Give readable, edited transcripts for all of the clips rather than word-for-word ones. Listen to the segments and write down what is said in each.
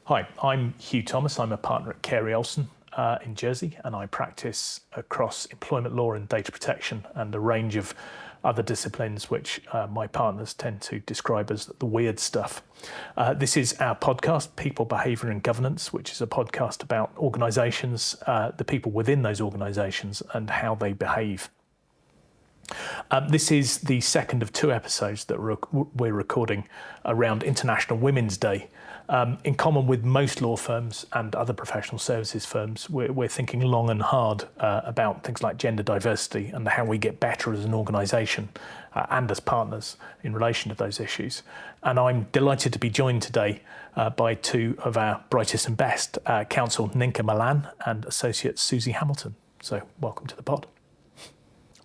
Hi, I'm Huw Thomas. I'm a partner at Carey Olsen in Jersey, and I practice across employment law and data protection and a range of other disciplines which my partners tend to describe as the weird stuff. This is our podcast, People, Behaviour and Governance, which is a podcast about organisations, the people within those organisations and how they behave. This is the second of two episodes that we're recording around International Women's Day. In common with most law firms and other professional services firms, we're thinking long and hard about things like gender diversity and how we get better as an organisation and as partners in relation to those issues. And I'm delighted to be joined today by two of our brightest and best, counsel Nienke Malan and associate Suzie Hamilton. So welcome to the pod.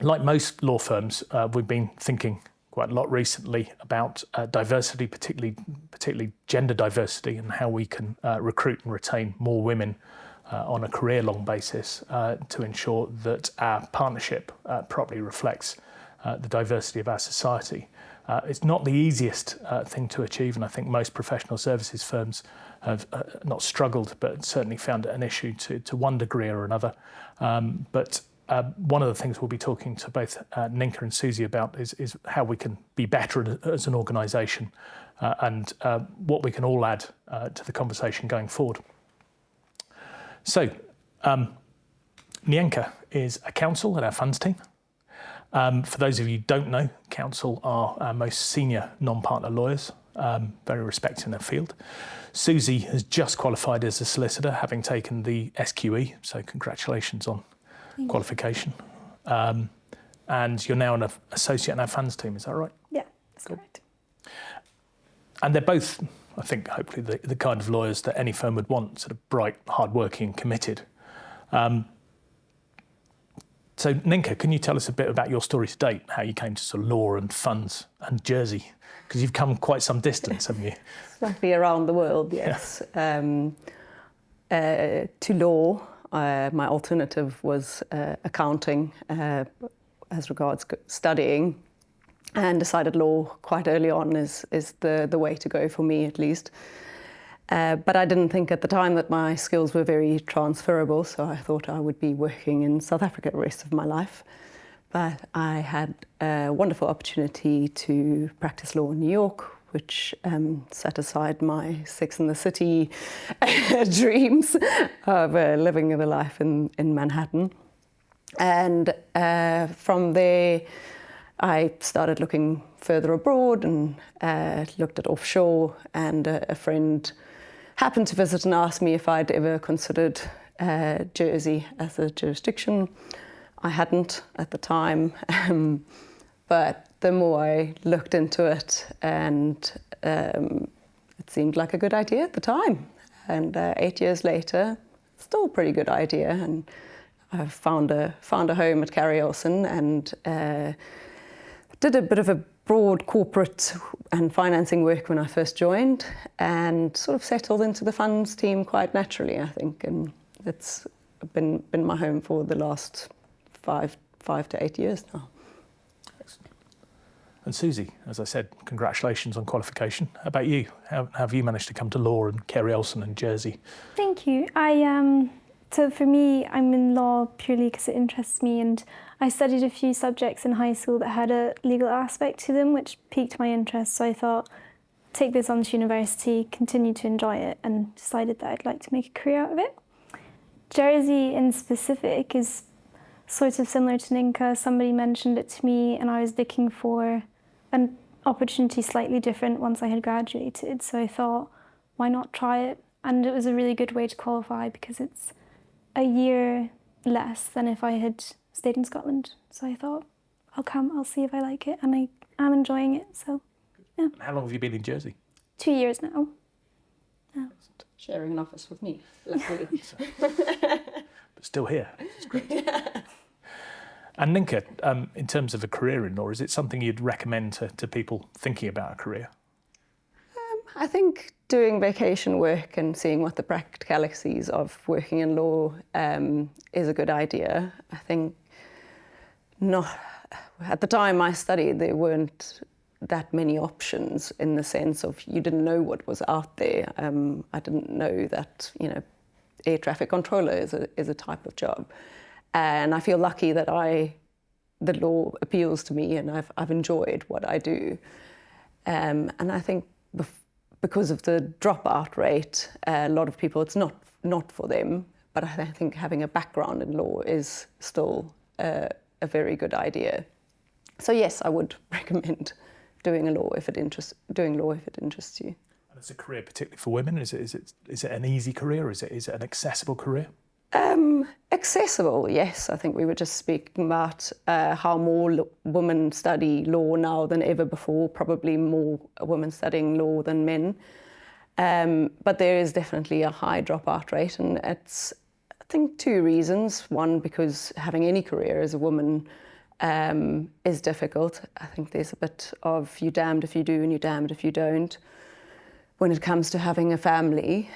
Like most law firms, we've been thinking quite a lot recently about diversity, particularly gender diversity, and how we can recruit and retain more women on a career-long basis to ensure that our partnership properly reflects the diversity of our society. It's not the easiest thing to achieve, and I think most professional services firms have not struggled, but certainly found it an issue to one degree or another. But one of the things we'll be talking to both Nienke and Suzie about is how we can be better as an organisation and what we can all add to the conversation going forward. So, Nienke is a counsel at our funds team. For those of you who don't know, counsel are our most senior non-partner lawyers, very respected in their field. Suzie has just qualified as a solicitor, having taken the SQE, so congratulations on qualification. And you're now an associate in our funds team, is that right? Yeah, that's correct. And they're both, I think, hopefully the kind of lawyers that any firm would want, sort of bright, hardworking, committed. So Nienke, can you tell us a bit about your story to date, how you came to sort of law and funds and Jersey? Because you've come quite some distance, haven't you? Slightly around the world, yes. Yeah. To law. My alternative was accounting as regards studying, and decided law quite early on is the way to go for me, at least. But I didn't think at the time that my skills were very transferable, so I thought I would be working in South Africa the rest of my life. But I had a wonderful opportunity to practice law in New York, which set aside my Sex and the City dreams of living the life in Manhattan. And from there, I started looking further abroad and looked at offshore, and a friend happened to visit and asked me if I'd ever considered Jersey as a jurisdiction. I hadn't at the time, but the more I looked into it, and it seemed like a good idea at the time. And 8 years later, still a pretty good idea. And I found a home at Carey Olsen and did a bit of a broad corporate and financing work when I first joined, and sort of settled into the funds team quite naturally, I think. And it's been my home for the last five to 8 years now. And Suzie, as I said, congratulations on qualification. How about you? How have you managed to come to law and Carey Olsen and Jersey? Thank you. So for me, I'm in law purely because it interests me, and I studied a few subjects in high school that had a legal aspect to them, which piqued my interest. So I thought, take this on to university, continue to enjoy it, and decided that I'd like to make a career out of it. Jersey in specific is sort of similar to Nienke. Somebody mentioned it to me, and I was looking for an opportunity slightly different once I had graduated. So I thought, why not try it? And it was a really good way to qualify because it's a year less than if I had stayed in Scotland. So I thought, I'll come, I'll see if I like it. And I am enjoying it, so yeah. How long have you been in Jersey? 2 years now. Yeah. Sharing an office with me, luckily. But still here, it's great. And Nienke, in terms of a career in law, is it something you'd recommend to people thinking about a career? I think doing vacation work and seeing what the practicalities of working in law is a good idea. I think not at the time I studied, there weren't that many options in the sense of you didn't know what was out there. I didn't know that, air traffic controller is a type of job. And I feel lucky that the law appeals to me, and I've enjoyed what I do. And I think because of the dropout rate, a lot of people, it's not for them. But I think having a background in law is still a very good idea. So yes, I would recommend doing law if it interests you. And it's a career particularly for women. Is it an easy career? Is it an accessible career? Accessible, yes. I think we were just speaking about how more women study law now than ever before, probably more women studying law than men. But there is definitely a high dropout rate, and it's, I think, 2 reasons. One, because having any career as a woman is difficult. I think there's a bit of you're damned if you do and you're damned if you don't when it comes to having a family.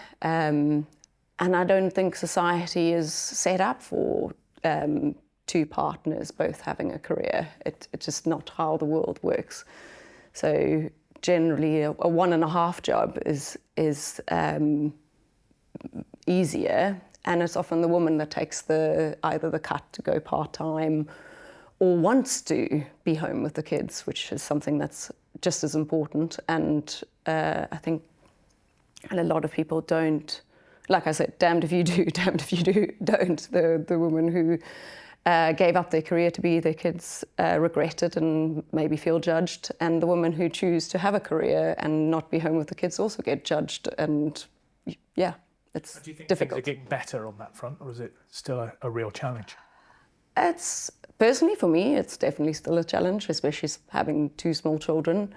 And I don't think society is set up for 2 partners both having a career. It's just not how the world works. So generally a 1.5 job is easier, and it's often the woman that takes either the cut to go part-time or wants to be home with the kids, which is something that's just as important. And I think a lot of people don't, like I said, damned if you do, damned if you don't. The women who gave up their career to be their kids regret it and maybe feel judged. And the women who choose to have a career and not be home with the kids also get judged. And yeah, it's difficult. Do you think things are getting better on that front, or is it still a real challenge? It's, personally for me, it's definitely still a challenge, especially having 2 small children.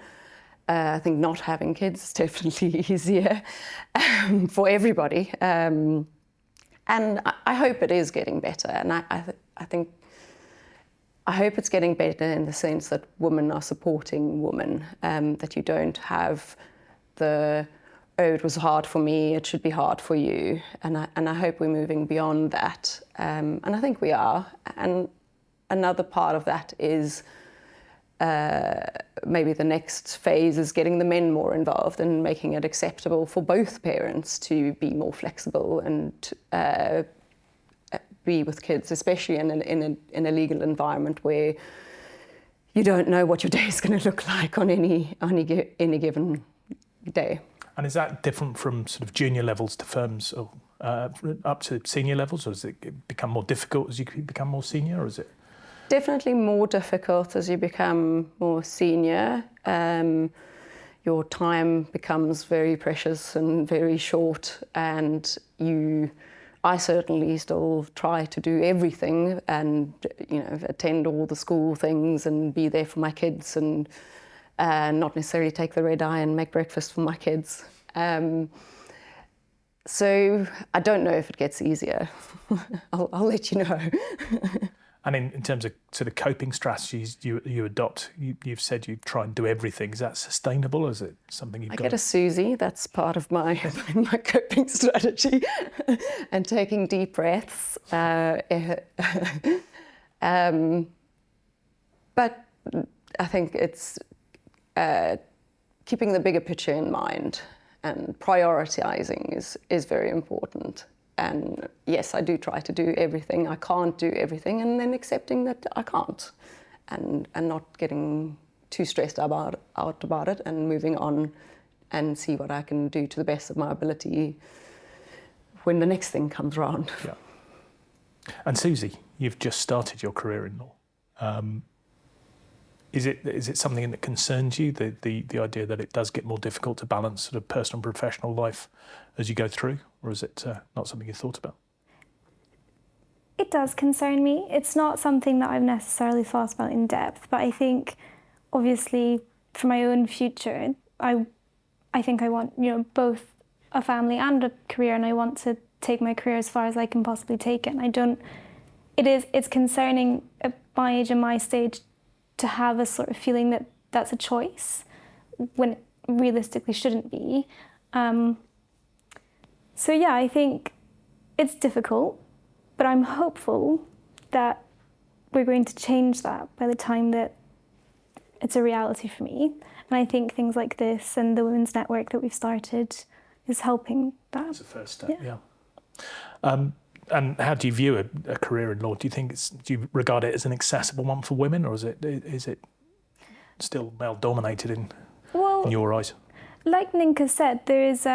I think not having kids is definitely easier for everybody. And I hope it is getting better. And I hope it's getting better in the sense that women are supporting women, that you don't have it was hard for me, it should be hard for you. And I hope we're moving beyond that. And I think we are. And another part of that is maybe the next phase is getting the men more involved and making it acceptable for both parents to be more flexible and be with kids, especially in a legal environment where you don't know what your day is going to look like on any given day. And is that different from sort of junior levels to firms or up to senior levels, or does it become more difficult as you become more senior, or is it? Definitely more difficult as you become more senior. Your time becomes very precious and very short, and I certainly still try to do everything and attend all the school things and be there for my kids and not necessarily take the red eye and make breakfast for my kids. So I don't know if it gets easier. I'll let you know. And in terms of sort of coping strategies you adopt, you've said you try and do everything. Is that sustainable, or is it something you've got? I get a Suzie, that's part of my coping strategy, and taking deep breaths. But I think it's keeping the bigger picture in mind, and prioritizing is very important. And yes, I do try to do everything. I can't do everything, and then accepting that I can't, and not getting too stressed out about it, and moving on and see what I can do to the best of my ability when the next thing comes around. Yeah. And Suzie, you've just started your career in law. Is it something that concerns you, the idea that it does get more difficult to balance sort of personal and professional life as you go through, or is it not something you've thought about? It does concern me. It's not something that I've necessarily thought about in depth, but I think, obviously, for my own future, I think I want both a family and a career, and I want to take my career as far as I can possibly take it. And it's concerning at my age and my stage to have a sort of feeling that that's a choice when it realistically shouldn't be. So yeah, I think it's difficult, but I'm hopeful that we're going to change that by the time that it's a reality for me. And I think things like this and the Women's Network that we've started is helping that. It's a first step, yeah. And how do you view a career in law? Do you regard it as an accessible one for women, or is it still male dominated in your eyes? Like Nienke said, there is,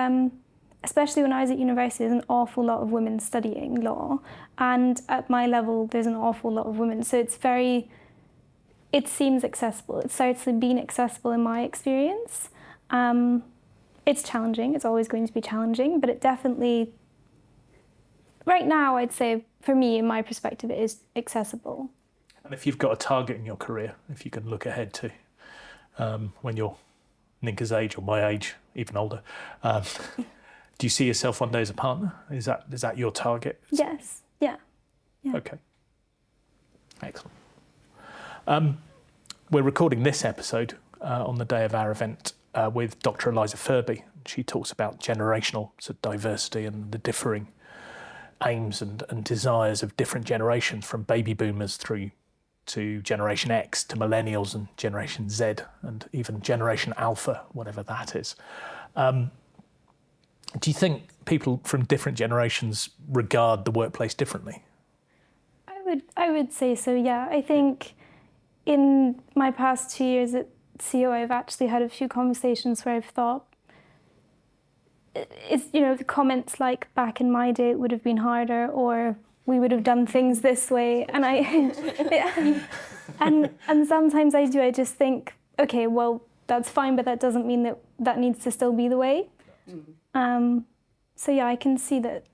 especially when I was at university, there's an awful lot of women studying law, and at my level there's an awful lot of women, so it seems accessible. It's certainly been accessible in my experience. It's challenging, it's always going to be challenging, but it definitely, right now I'd say, for me, in my perspective, it is accessible. And if you've got a target in your career, if you can look ahead to when you're Nienke's age or my age, even older, do you see yourself one day as a partner? Is that your target? Yes, yeah. Okay, excellent. We're recording this episode on the day of our event with Dr. Eliza Furby. She talks about generational diversity and the differing aims and desires of different generations, from baby boomers through to Generation X, to millennials and Generation Z, and even Generation Alpha, whatever that is. Do you think people from different generations regard the workplace differently? I would say so, yeah. I think in my past 2 years at CO, I've actually had a few conversations where I've thought, the comments like, back in my day it would have been harder, or we would have done things this way, and and sometimes I just think, okay, well, that's fine, but that doesn't mean that needs to still be the way. So yeah, I can see that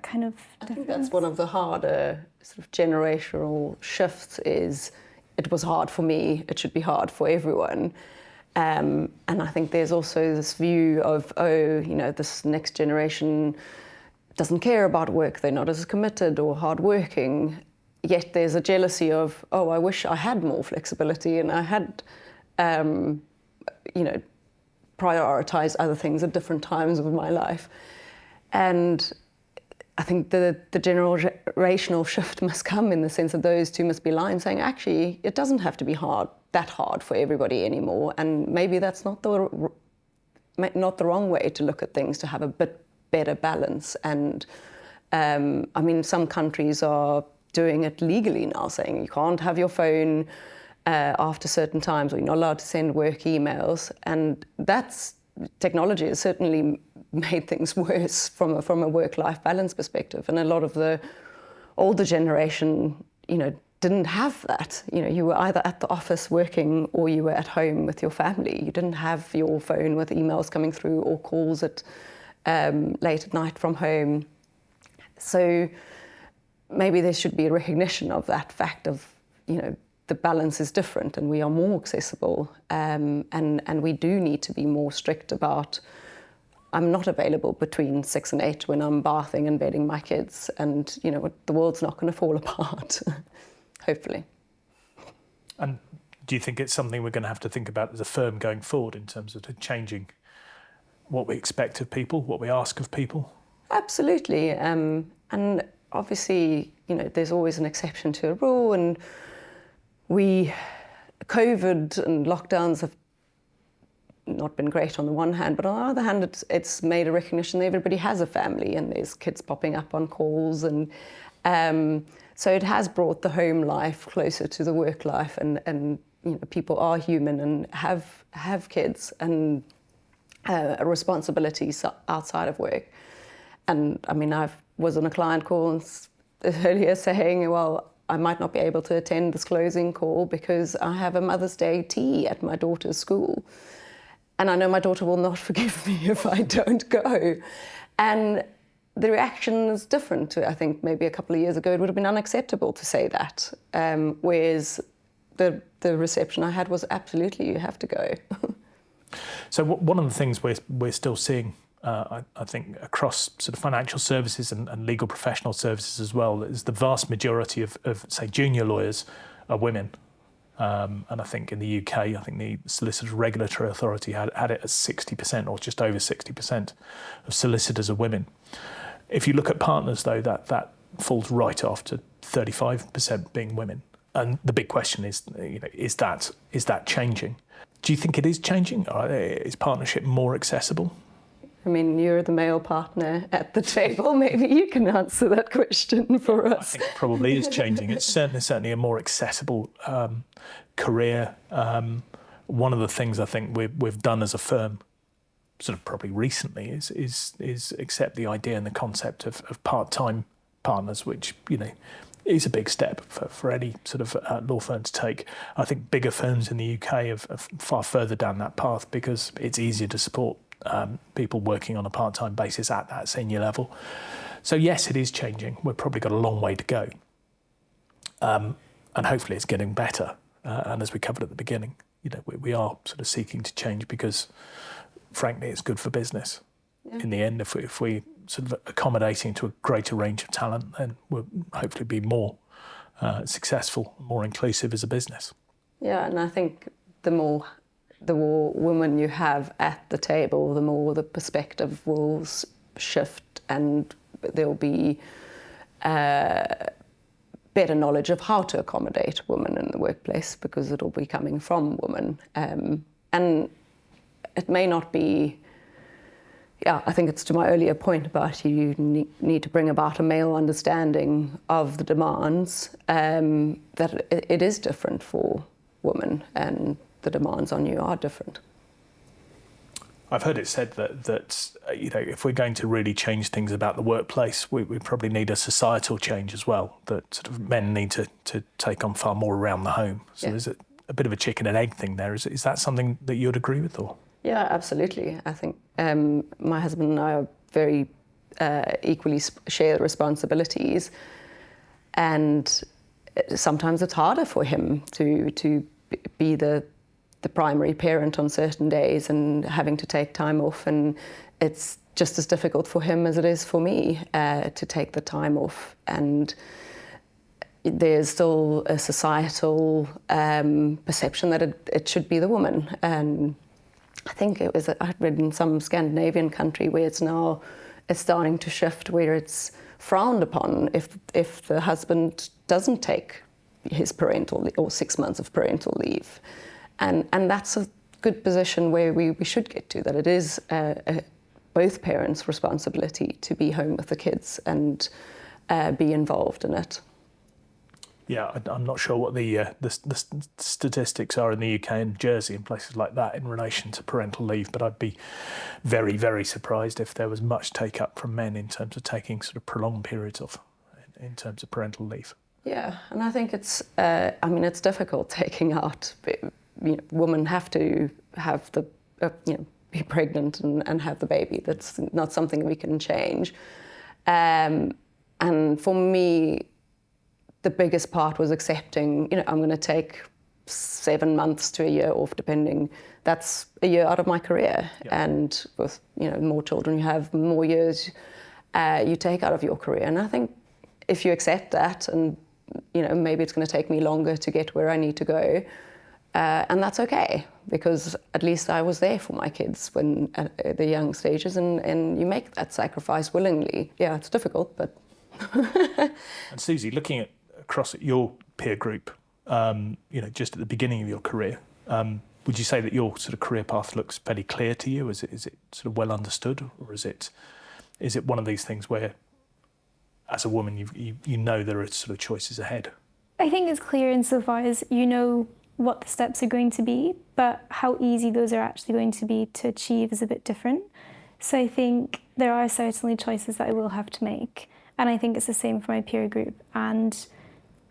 kind of difference. I think that's one of the harder sort of generational shifts. Is it was hard for me, it should be hard for everyone. And I think there's also this view of, this next generation doesn't care about work, they're not as committed or hardworking. Yet there's a jealousy of, I wish I had more flexibility and I had, prioritized other things at different times of my life. And I think the generational shift must come in the sense that those two must be aligned, saying, actually, it doesn't have to be that hard for everybody anymore. And maybe that's not the wrong way to look at things, to have a bit better balance. And some countries are doing it legally now, saying you can't have your phone after certain times, or you're not allowed to send work emails. And technology has certainly made things worse from a work-life balance perspective. And a lot of the older generation, didn't have that. You were either at the office working or you were at home with your family. You didn't have your phone with emails coming through or calls at late at night from home. So maybe there should be a recognition of that fact of, the balance is different and we are more accessible, and we do need to be more strict about, I'm not available between 6 and 8 when I'm bathing and bedding my kids, and the world's not going to fall apart, hopefully. And do you think it's something we're going to have to think about as a firm going forward in terms of changing what we expect of people, what we ask of people? Absolutely. And obviously, there's always an exception to a rule, and COVID and lockdowns have not been great on the one hand, but on the other hand, it's made a recognition that everybody has a family and there's kids popping up on calls, and so it has brought the home life closer to the work life, and people are human and have kids and responsibilities outside of work. And I was on a client call earlier saying, well, I might not be able to attend this closing call because I have a Mother's Day tea at my daughter's school. And I know my daughter will not forgive me if I don't go. And the reaction is different. I think maybe a couple of years ago it would have been unacceptable to say that, whereas the reception I had was absolutely, you have to go. So one of the things we're still seeing, I think, across sort of financial services and legal professional services as well, is the vast majority of say, junior lawyers are women. And I think in the UK, I think the Solicitors Regulatory Authority had it at 60% or just over 60% of solicitors are women. If you look at partners, though, that falls right off to 35% being women. And the big question is, is that changing? Do you think it is changing? Is partnership more accessible? I mean, you're the male partner at the table. Maybe you can answer that question for us. I think it probably is changing. It's certainly a more accessible career. One of the things I think we've done as a firm, sort of probably recently, is accept the idea and the concept of part-time partners, which is a big step for any sort of law firm to take. I think bigger firms in the UK are far further down that path because it's easier to support people working on a part-time basis at that senior level. So yes, it is changing. We've probably got a long way to go. And hopefully it's getting better. And as we covered at the beginning, we are sort of seeking to change because, frankly, it's good for business. Yeah. In the end, if we sort of accommodating to a greater range of talent, then we'll hopefully be more successful, more inclusive as a business. Yeah, and I think the more women you have at the table, the more the perspective will shift, and there'll be better knowledge of how to accommodate women in the workplace because it'll be coming from women. And it may not be, I think it's to my earlier point about you need to bring about a male understanding of the demands, that it is different for women and the demands on you are different. I've heard it said that if we're going to really change things about the workplace, we probably need a societal change as well, that sort of men need to take on far more around the home. So There's a bit of a chicken and egg thing there. Is that something that you'd agree with? Or? Yeah, absolutely. I think my husband and I are very equally share the responsibilities, and sometimes it's harder for him to be the primary parent on certain days and having to take time off, and it's just as difficult for him as it is for me to take the time off. And there's still a societal perception that it should be the woman. And I think I'd read in some Scandinavian country where it's starting to shift, where it's frowned upon if the husband doesn't take his parental or 6 months of parental leave. And that's a good position where we should get to, that it is both parents' responsibility to be home with the kids and be involved in it. Yeah, I'm not sure what the statistics are in the UK and Jersey and places like that in relation to parental leave, but I'd be very, very surprised if there was much take up from men in terms of taking sort of prolonged periods off in terms of parental leave. Yeah, and I think it's difficult taking out. Women have to have be pregnant and have the baby. That's not something we can change. And for me, the biggest part was accepting, I'm going to take 7 months to a year off, depending. That's a year out of my career. Yeah. And with, more children you have, more years you take out of your career. And I think if you accept that, and, maybe it's going to take me longer to get where I need to go, and that's okay, because at least I was there for my kids when at the young stages, and you make that sacrifice willingly. Yeah, it's difficult, but... And Suzie, looking across at your peer group, just at the beginning of your career, would you say that your sort of career path looks fairly clear to you? Is it sort of well understood, or is it one of these things where, as a woman, you know there are sort of choices ahead? I think it's clear insofar as what the steps are going to be, but how easy those are actually going to be to achieve is a bit different. So I think there are certainly choices that I will have to make, and I think it's the same for my peer group, and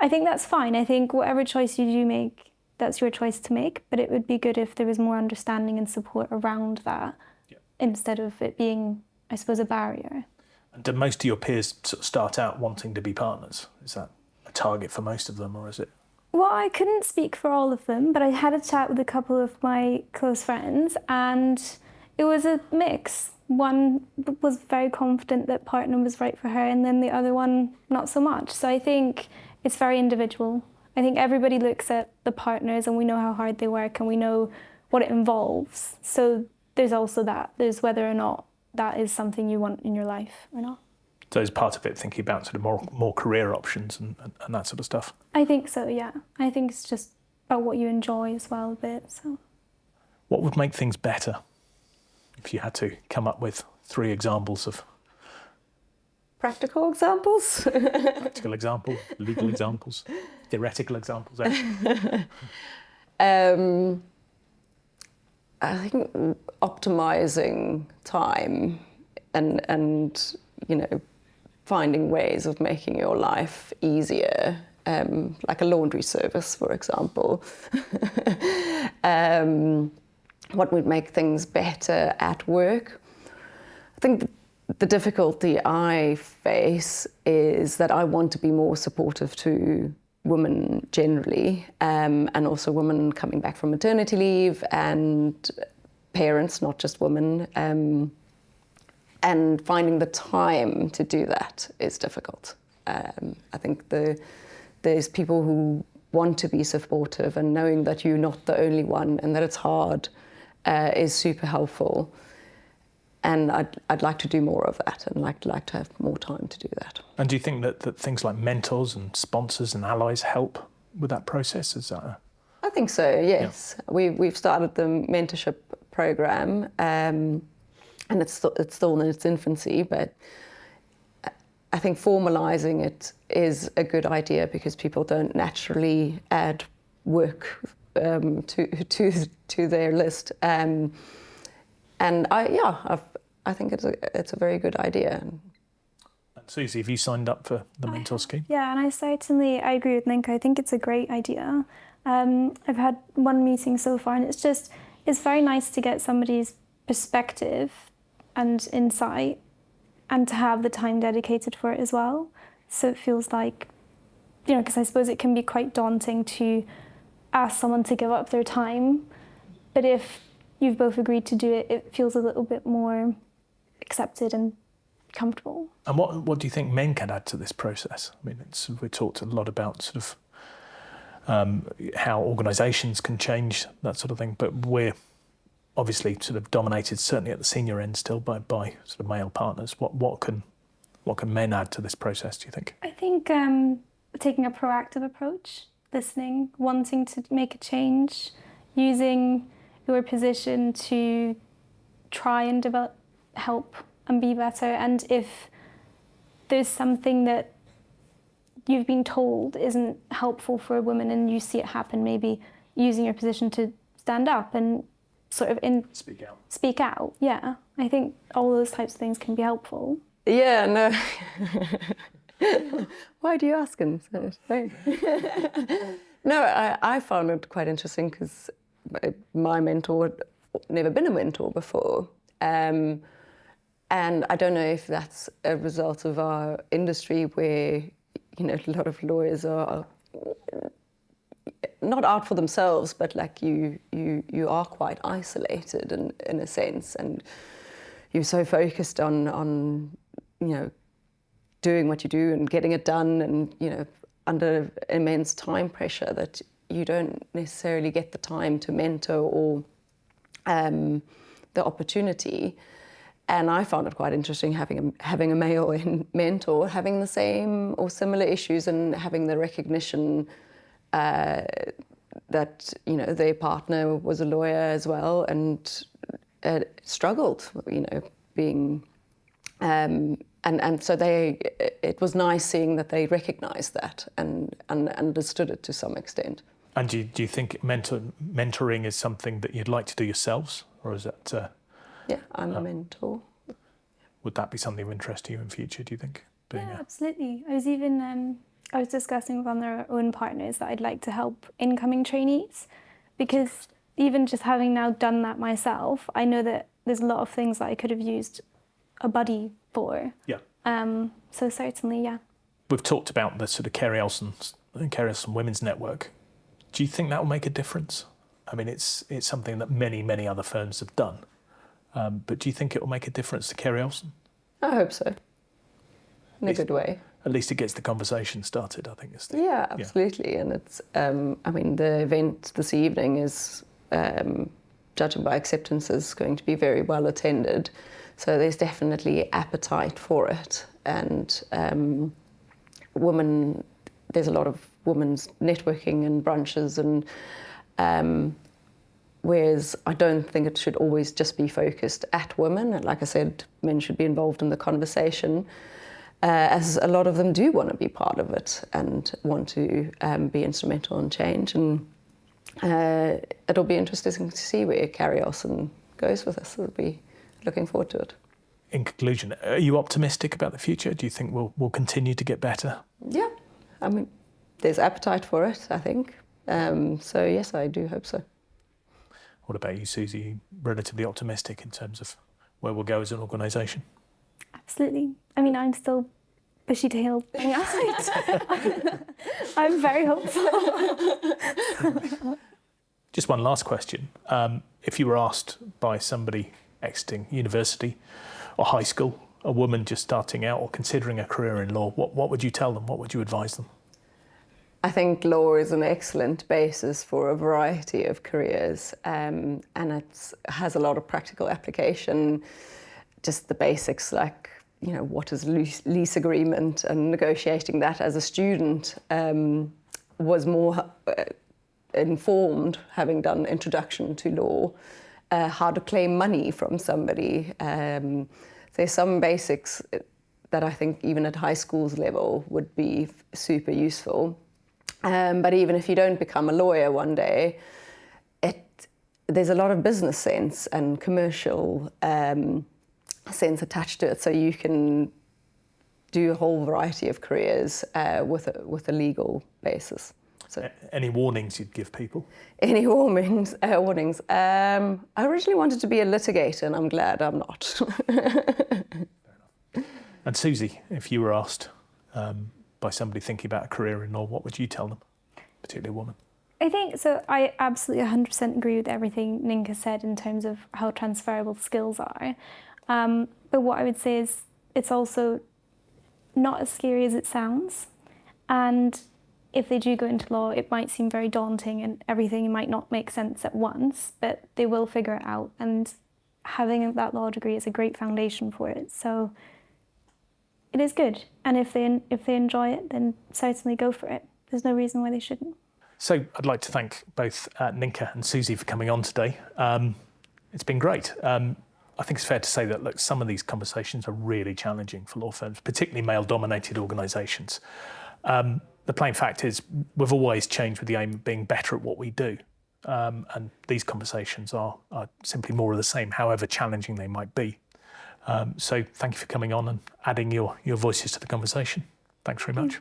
I think that's fine. I think whatever choice you do make, that's your choice to make, but it would be good if there was more understanding and support around that, instead of it being, I suppose, a barrier. And do most of your peers sort of start out wanting to be partners? Is that a target for most of them, or is it? Well, I couldn't speak for all of them, but I had a chat with a couple of my close friends, and it was a mix. One was very confident that partner was right for her, and then the other one not so much. So I think it's very individual. I think everybody looks at the partners, and we know how hard they work, and we know what it involves. So there's also that. There's whether or not that is something you want in your life or not. So is part of it thinking about sort of more career options and that sort of stuff? I think so, yeah. I think it's just about what you enjoy as well a bit. So, what would make things better if you had to come up with 3 examples of... Practical examples? Practical examples, legal examples, theoretical examples. I think optimizing time and finding ways of making your life easier, like a laundry service, for example. What would make things better at work? I think the difficulty I face is that I want to be more supportive to women generally, and also women coming back from maternity leave and parents, not just women, and finding the time to do that is difficult. I think there's people who want to be supportive, and knowing that you're not the only one and that it's hard is super helpful. And I'd like to do more of that, and like to have more time to do that. And do you think that things like mentors and sponsors and allies help with that process? Is that I think so, yes. Yeah. We've started the mentorship program, and it's still in its infancy, but I think formalising it is a good idea because people don't naturally add work to their list. And I think it's a very good idea. And Suzie, have you signed up for the mentor scheme? Yeah, and I agree with Nienke. I think it's a great idea. I've had one meeting so far, and it's very nice to get somebody's perspective and insight, and to have the time dedicated for it as well. So it feels like, because I suppose it can be quite daunting to ask someone to give up their time, but if you've both agreed to do it, it feels a little bit more accepted and comfortable. And what do you think men can add to this process? I mean, we talked a lot about sort of how organisations can change, that sort of thing, but we're obviously sort of dominated, certainly at the senior end still, by sort of male partners. What can men add to this process, do you think? I think taking a proactive approach, listening, wanting to make a change, using your position to try and develop, help and be better. And if there's something that you've been told isn't helpful for a woman and you see it happen, maybe using your position to stand up and sort of speak out. Yeah, I think all those types of things can be helpful. Yeah, no. Why do you ask him? No, I found it quite interesting because my mentor had never been a mentor before. And I don't know if that's a result of our industry where, a lot of lawyers are not out for themselves, but like you are quite isolated in a sense, and you're so focused on doing what you do and getting it done, and under immense time pressure that you don't necessarily get the time to mentor or the opportunity. And I found it quite interesting having a male mentor, having the same or similar issues, and having the recognition that their partner was a lawyer as well and struggled, being and so it was nice seeing that they recognised that and understood it to some extent. And do you think mentoring is something that you'd like to do yourselves, or is that? Yeah, I'm a mentor. Would that be something of interest to you in future, do you think? Absolutely. I was discussing with one of our own partners that I'd like to help incoming trainees, because even just having now done that myself, I know that there's a lot of things that I could have used a buddy for. Yeah. So certainly, yeah. We've talked about the sort of Carey Olsen Women's Network. Do you think that will make a difference? I mean, it's something that many other firms have done. But do you think it will make a difference to Carey Olsen? I hope so. In a good way. At least it gets the conversation started, I think. Yeah, absolutely. Yeah. And it's, the event this evening is, judging by acceptance, is going to be very well attended. So there's definitely appetite for it. and there's a lot of women's networking and brunches, and whereas I don't think it should always just be focused at women. And like I said, men should be involved in the conversation, as a lot of them do want to be part of it and want to be instrumental in change. And it'll be interesting to see where Carey Olsen goes with this. I'll be looking forward to it. In conclusion, are you optimistic about the future? Do you think we'll continue to get better? Yeah, I mean, there's appetite for it, I think. So yes, I do hope so. What about you, Suzie? Are you relatively optimistic in terms of where we'll go as an organisation? Absolutely. I mean, I'm still bushy-tailed thing out. I'm very hopeful. Just one last question. If you were asked by somebody exiting university or high school, a woman just starting out or considering a career in law, what would you tell them? What would you advise them? I think law is an excellent basis for a variety of careers, and it has a lot of practical application. Just the basics, like, you know, what is lease agreement, and negotiating that as a student was more informed, having done introduction to law, how to claim money from somebody. There's some basics that I think even at high school's level would be super useful. But even if you don't become a lawyer one day, there's a lot of business sense and commercial sense attached to it, so you can do a whole variety of careers with a legal basis. So, any warnings you'd give people? Any warnings? I originally wanted to be a litigator, and I'm glad I'm not. Fair enough. And Suzie, if you were asked by somebody thinking about a career in law, what would you tell them, particularly a woman? I think so. I absolutely 100% agree with everything Nienke said in terms of how transferable skills are. But what I would say is it's also not as scary as it sounds. And if they do go into law, it might seem very daunting and everything might not make sense at once, but they will figure it out. And having that law degree is a great foundation for it. So it is good. And if they enjoy it, then certainly go for it. There's no reason why they shouldn't. So I'd like to thank both Nienke and Suzie for coming on today. It's been great. I think it's fair to say that, look, some of these conversations are really challenging for law firms, particularly male-dominated organisations. The plain fact is we've always changed with the aim of being better at what we do. And these conversations are simply more of the same, however challenging they might be. So thank you for coming on and adding your voices to the conversation. Thanks very much.